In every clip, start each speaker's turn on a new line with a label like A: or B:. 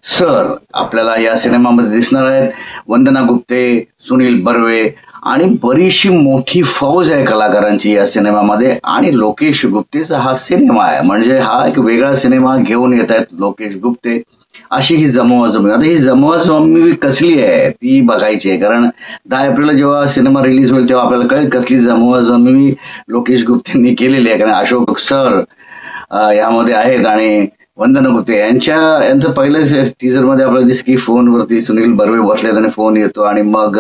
A: Sir आपल्याला या सिनेमामध्ये दिसणार आहेत. वंदना गुप्ते, सुनील बर्वे आणि बरीचशी मोठी फौज आहे कलाकारांची या सिनेमामध्ये. आणि लोकेश गुप्तेचा हा सिनेमा आहे, म्हणजे हा एक वेगळा सिनेमा घेऊन येत आहेत लोकेश गुप्ते. अशी ही जमवाजमवी. आता ही जमवाजमवी कसली आहे ती बघायची आहे, कारण 10 एप्रिलला जेव्हा सिनेमा रिलीज होईल तेव्हा आपल्याला कळेल कसली जमवाजमवी लोकेश गुप्तेंनी केलेली आहे. कारण अशोक सर यामध्ये आहेत आणि वंदना गुप्ते यांचं पहिलं टीजर मध्ये आपल्याला दिसतं की फोनवरती सुनील बर्वे बसलेत आणि फोन येतो आणि मग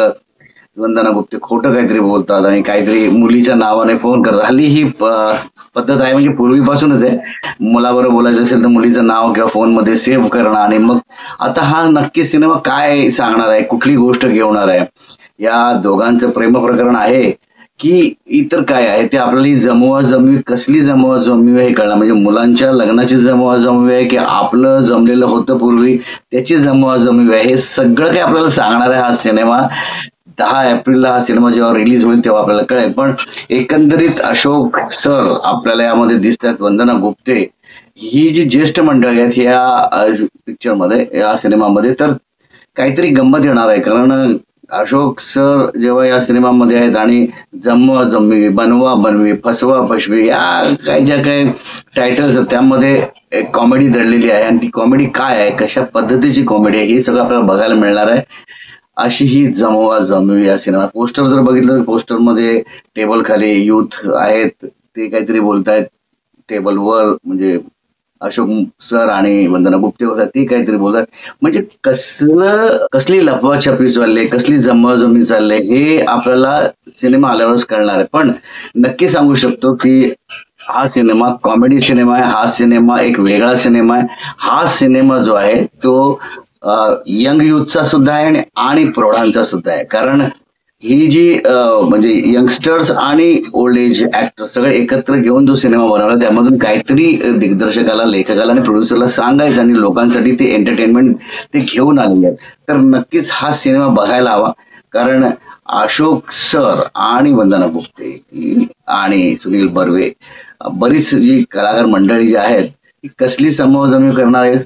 A: वंदना गुप्ते खोटं काहीतरी बोलतात आणि काहीतरी मुलीच्या नावाने फोन करतात. हल्ली ही पद्धत आहे, म्हणजे पूर्वीपासूनच आहे. मुलाबरोबर बोलायचं असेल तर मुलीचं नाव किंवा फोनमध्ये सेव्ह करणं. आणि मग आता हा नक्की सिनेमा काय सांगणार आहे, कुठली गोष्ट घेणार आहे, या दोघांचं प्रेम प्रकरण आहे की इतर काय आहे ते आपल्याला ही जमवाजमवी कसली जमवाजमवी आहे कळणार. म्हणजे मुलांच्या लग्नाची जमवाजमवी आहे की आपलं जमलेलं होतं पूर्वी त्याची जमवाजमवी आहे, हे सगळं काही आपल्याला सांगणार आहे हा सिनेमा. 10 एप्रिलला हा सिनेमा जेव्हा रिलीज होईल तेव्हा आपल्याला कळेल. पण एकंदरीत अशोक सर आपल्याला यामध्ये दिसतात, वंदना गुप्ते ही जी ज्येष्ठ मंडळी आहेत या पिक्चरमध्ये, या सिनेमामध्ये, तर काहीतरी गंमत येणार आहे. कारण अशोक सर जेव्हा या सिनेमामध्ये आहेत आणि जमवा जमवी, बनवा बनवी, फसवा फसवी या काय ज्या काही टायटल्स आहेत त्यामध्ये एक कॉमेडी दडलेली आहे. आणि ती कॉमेडी काय आहे, कशा पद्धतीची कॉमेडी आहे, हे सगळं आपल्याला बघायला मिळणार आहे. अशी ही जमवा जमवी या सिनेमा. पोस्टर जर बघितलं तर पोस्टरमध्ये टेबल खाली युथ आहेत, ते काहीतरी बोलतायत टेबलवर, म्हणजे अशोक सर आणि वंदना गुप्ते होतात ते काहीतरी बोलतात. म्हणजे कसली लपवाछपी चालले, कसली जमवाजमवी चालले हे आपल्याला सिनेमा आल्यावरच कळणार आहे. पण नक्की सांगू शकतो की हा सिनेमा कॉमेडी सिनेमा आहे. हा सिनेमा एक वेगळा सिनेमा आहे. हा सिनेमा जो आहे तो यंग युथचा सुद्धा आहे आणि प्रौढांचा सुद्धा आहे. कारण ही जी म्हणजे यंगस्टर्स आणि ओल्ड एज ऍक्टर सगळे एकत्र घेऊन जो सिनेमा बनवला त्यामधून काहीतरी दिग्दर्शकाला, लेखकाला आणि प्रोड्युसरला सांगायचं आणि लोकांसाठी ते एंटरटेनमेंट ते घेऊन आलेले आहेत. तर नक्कीच हा सिनेमा बघायला हवा. कारण अशोक सर आणि वंदना गुप्ते आणि सुनील बर्वे बरीच जी कलाकार मंडळी जी आहेत ती कसली जमवाजमवी करणार आहेत,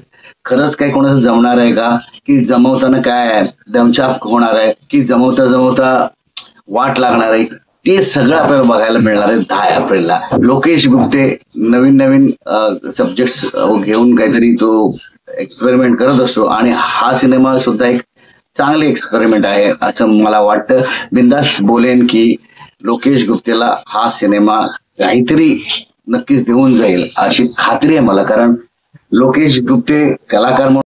A: खरंच काय कोणाचं जमणार आहे का, की जमवताना काय दमछाक होणार आहे, की जमवता जमवता वाट लागणार आहे, ते सगळं आपल्याला बघायला मिळणार आहे 10 एप्रिलला. लोकेश गुप्ते नवीन नवीन सब्जेक्ट घेऊन काहीतरी तो एक्सपेरिमेंट करत असतो आणि हा सिनेमा सुद्धा एक चांगले एक्सपेरिमेंट आहे असं मला वाटतं. बिंदास बोलेन की लोकेश गुप्तेला हा सिनेमा काहीतरी नक्कीच देऊन जाईल अशी खात्री आहे मला. कारण लोकेश गुप्ते कलाकार